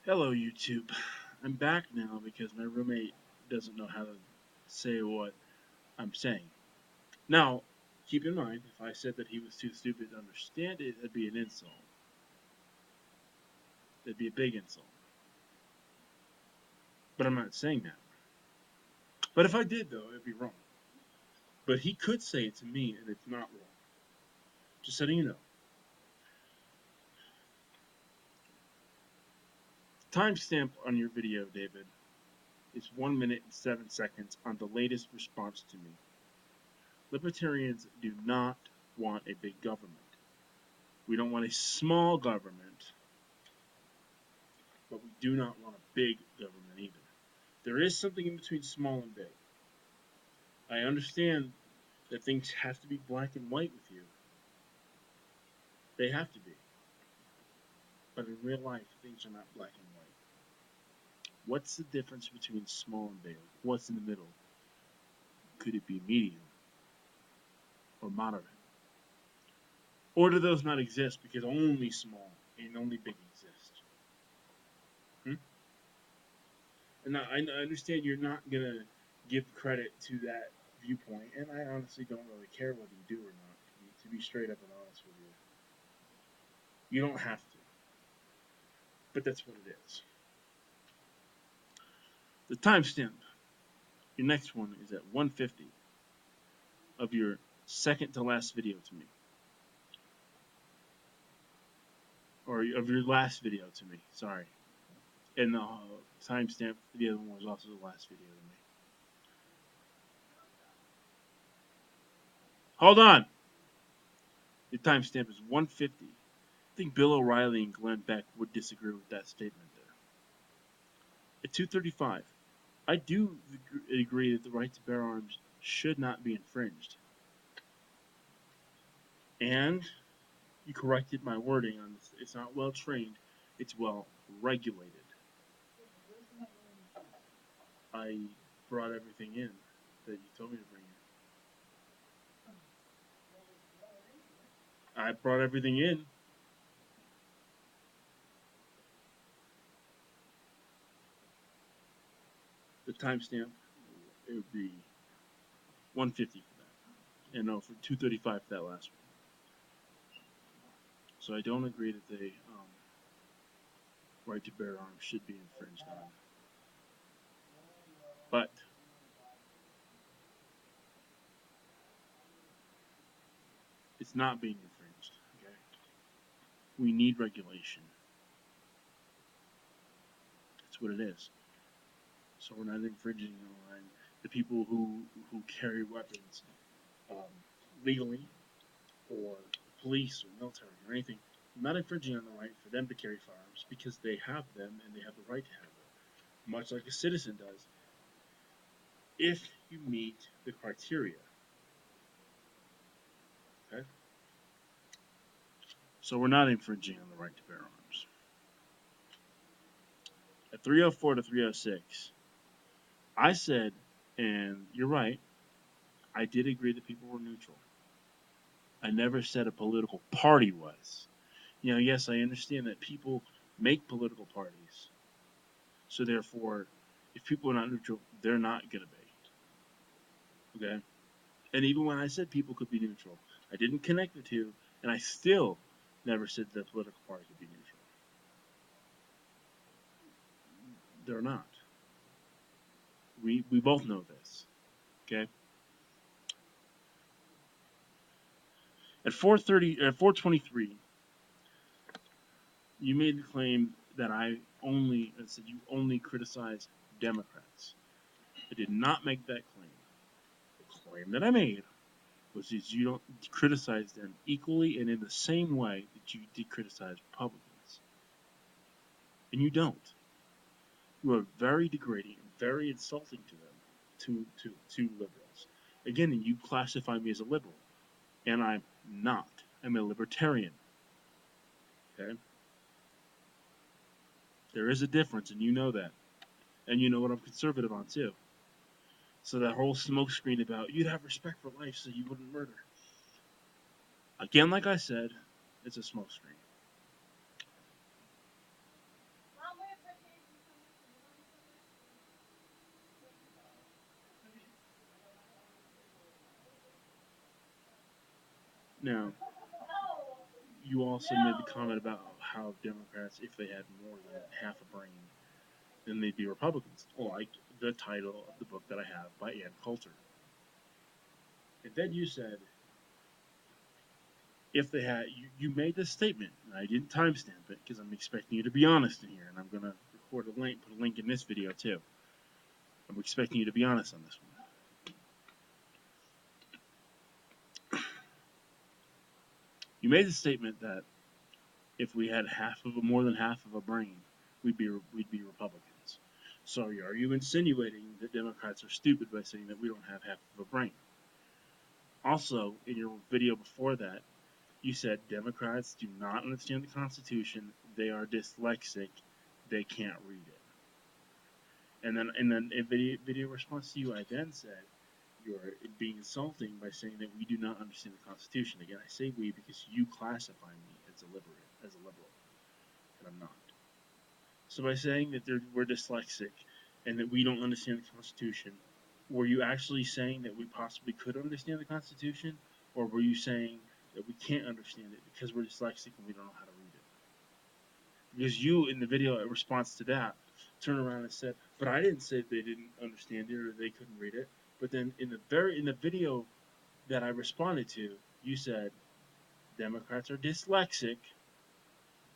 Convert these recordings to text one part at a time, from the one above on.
Hello, YouTube. I'm back now because my roommate doesn't know how to say what I'm saying. Now, keep in mind, if I said that he was too stupid to understand it, that'd be an insult. That'd be a big insult. But I'm not saying that. But if I did, though, it'd be wrong. But he could say it to me, and it's not wrong. Just letting you know. Timestamp on your video, David, is 1 minute and 7 seconds on the latest response to me. Libertarians do not want a big government. We don't want a small government, but we do not want a big government either. There is something in between small and big. I understand that things have to be black and white with you. They have to be. But in real life, things are not black and white. What's the difference between small and big? What's in the middle? Could it be medium or moderate? Or do those not exist because only small and only big exist? Hmm? And I understand you're not going to give credit to that viewpoint, and I honestly don't really care whether you do or not, to be straight up and honest with you. You don't have to, but that's what it is. The timestamp, your next one is at 150 of your second to last video to me, or of your last video to me, sorry. And the timestamp for the other one was also the last video to me. Hold on! The timestamp is 150. I think Bill O'Reilly and Glenn Beck would disagree with that statement there. At 235, I do agree that the right to bear arms should not be infringed. And you corrected my wording on this. It's not well trained, it's well regulated. I brought everything in that you told me to bring in. I brought everything in. The timestamp, it would be 150 for that. And no, for 235 for that last one. So I don't agree that the right to bear arms should be infringed on. But it's not being infringed. Okay, we need regulation. That's what it is. So we're not infringing on the people who carry weapons um, legally, or police or military or anything. We're not infringing on the right for them to carry firearms because they have them and they have the right to have them, much like a citizen does, if you meet the criteria. Okay, so we're not infringing on the right to bear arms. At 304 to 306, I said, and you're right, I did agree that people were neutral. I never said a political party was. Yes, I understand that people make political parties. So therefore, if people are not neutral, they're not going to be. Okay? And even when I said people could be neutral, I didn't connect the two, and I still never said that a political party could be neutral. They're not. We both know this. Okay? At 423, you made the claim that I said you only criticize Democrats. I did not make that claim. The claim that I made was that you don't criticize them equally and in the same way that you did criticize Republicans. And you don't. You are very degrading and very insulting to them, to liberals. Again, you classify me as a liberal, and I'm not. I'm a libertarian. Okay? There is a difference, and you know that. And you know what I'm conservative on, too. So that whole smokescreen about you'd have respect for life so you wouldn't murder. Again, like I said, it's a smokescreen. Now, you also made the comment about how Democrats, if they had more than half a brain, then they'd be Republicans, like the title of the book that I have by Ann Coulter. And then you said, if they had, you made this statement, and I didn't timestamp it because I'm expecting you to be honest in here, and I'm going to record a link, put a link in this video too. I'm expecting you to be honest on this one. You made the statement that if we had more than half of a brain, we'd be Republicans. So are you insinuating that Democrats are stupid by saying that we don't have half of a brain? Also, in your video before that, you said Democrats do not understand the Constitution. They are dyslexic. They can't read it. And then in video response to you, I then said you're being insulting by saying that we do not understand the Constitution. Again, I say we because you classify me as a liberal, and I'm not. So by saying that we're dyslexic and that we don't understand the Constitution, were you actually saying that we possibly could understand the Constitution, or were you saying that we can't understand it because we're dyslexic and we don't know how to read it? Because you, in the video in response to that, turned around and said, "But I didn't say they didn't understand it or they couldn't read it." But then in the video that I responded to, you said Democrats are dyslexic;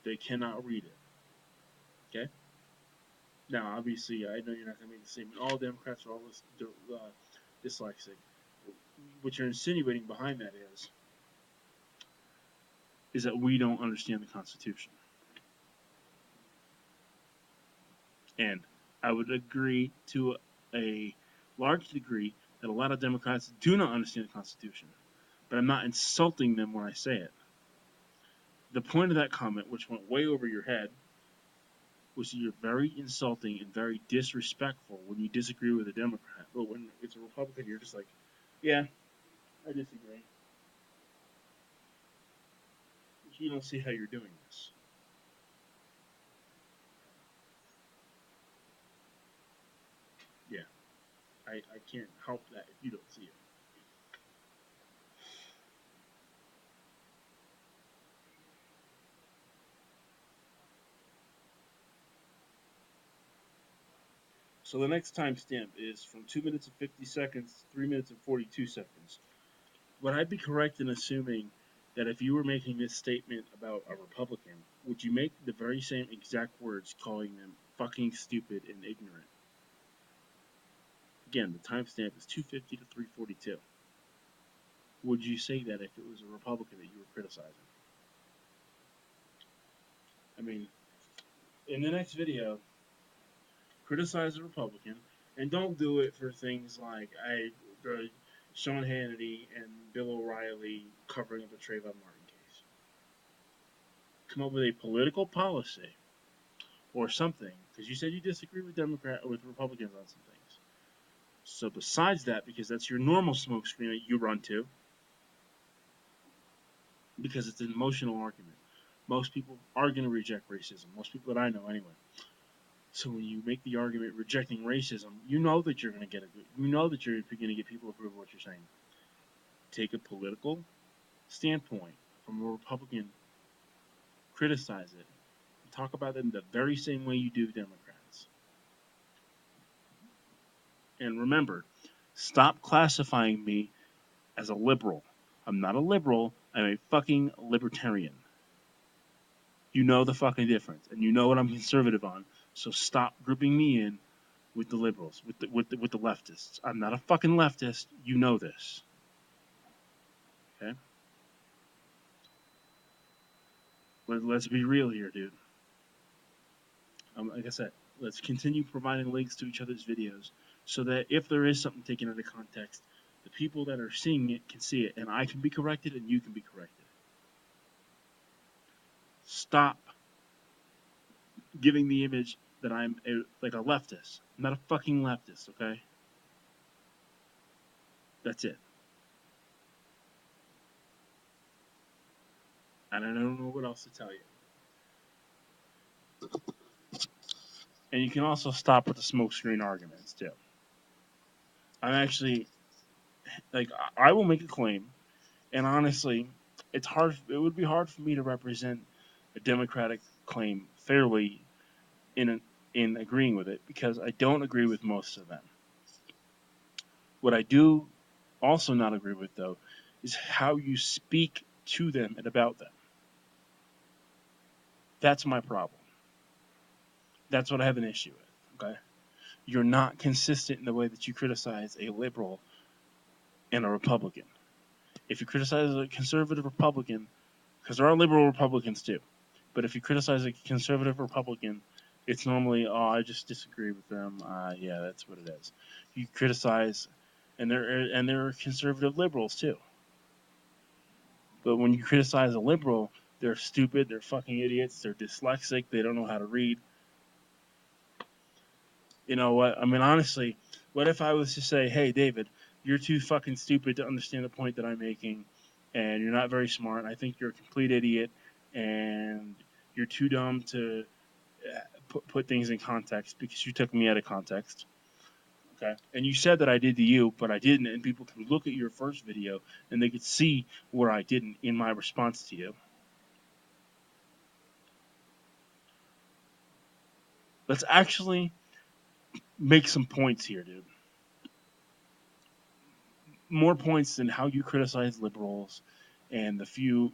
they cannot read it. Okay. Now, obviously, I know you're not going to make the statement, all Democrats are always dyslexic. What you're insinuating behind that is that we don't understand the Constitution. And I would agree to a large degree that a lot of Democrats do not understand the Constitution. But I'm not insulting them when I say it. The point of that comment, which went way over your head, was you're very insulting and very disrespectful when you disagree with a Democrat. But when it's a Republican, you're just like, yeah, I disagree. But you don't see how you're doing this. Yeah, I can't help that if you don't see it. So the next timestamp is from 2 minutes and 50 seconds to 3 minutes and 42 seconds. Would I be correct in assuming that if you were making this statement about a Republican, would you make the very same exact words calling them fucking stupid and ignorant? Again, the timestamp is 250 to 342. Would you say that if it was a Republican that you were criticizing? I mean, in the next video, criticize a Republican, and don't do it for things like Sean Hannity and Bill O'Reilly covering up the Trayvon Martin case. Come up with a political policy or something, because you said you disagree with Republicans on some things. So besides that, because that's your normal smokescreen that you run to, because it's an emotional argument. Most people are going to reject racism. Most people that I know, anyway. So when you make the argument rejecting racism, you know that you're going to get you know that you're going to get people to approve of what you're saying. Take a political standpoint from a Republican, criticize it, and talk about them the very same way you do Democrats. And remember, stop classifying me as a liberal. I'm not a liberal. I'm a fucking libertarian. You know the fucking difference, and you know what I'm conservative on. So stop grouping me in with the liberals, with the leftists. I'm not a fucking leftist. You know this. Okay. Let's be real here, dude. Like I said, let's continue providing links to each other's videos so that if there is something taken out of context, the people that are seeing it can see it, and I can be corrected, and you can be corrected. Stop giving the image that I'm like a leftist. I'm not a fucking leftist, okay? That's it. And I don't know what else to tell you. And you can also stop with the smokescreen arguments too. I'm actually like I will make a claim, and honestly, it's hard. It would be hard for me to represent a Democratic claim fairly in agreeing with it because I don't agree with most of them. What I do also not agree with though is how you speak to them and about them. That's my problem. That's what I have an issue with. Okay, you're not consistent in the way that you criticize a liberal and a Republican. If you criticize a conservative Republican, because there are liberal Republicans too, but if you criticize a conservative Republican, it's normally, oh, I just disagree with them. Yeah, that's what it is. You criticize, and there are conservative liberals too. But when you criticize a liberal, they're stupid, they're fucking idiots, they're dyslexic, they don't know how to read. You know what? I mean, honestly, what if I was to say, hey, David, you're too fucking stupid to understand the point that I'm making, and you're not very smart. I think you're a complete idiot, and you're too dumb to put things in context because you took me out of context. Okay. And you said that I did to you, but I didn't, and people can look at your first video and they could see where I didn't in my response to you. Let's actually make some points here, dude. More points than how you criticize liberals and the few,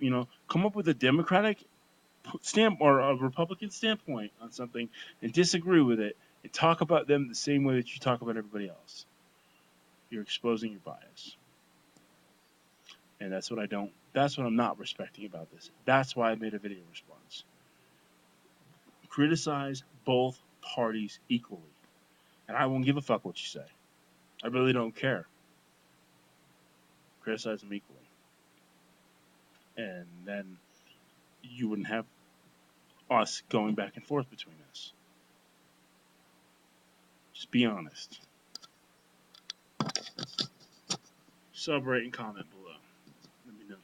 come up with a Democratic stamp or a Republican standpoint on something and disagree with it and talk about them the same way that you talk about everybody else. You're exposing your bias. And that's what I'm not respecting about this. That's why I made a video response. Criticize both parties equally. And I won't give a fuck what you say. I really don't care. Criticize them equally. And then you wouldn't have us going back and forth between us. Just be honest. Sub, rate, and comment below. Let me know.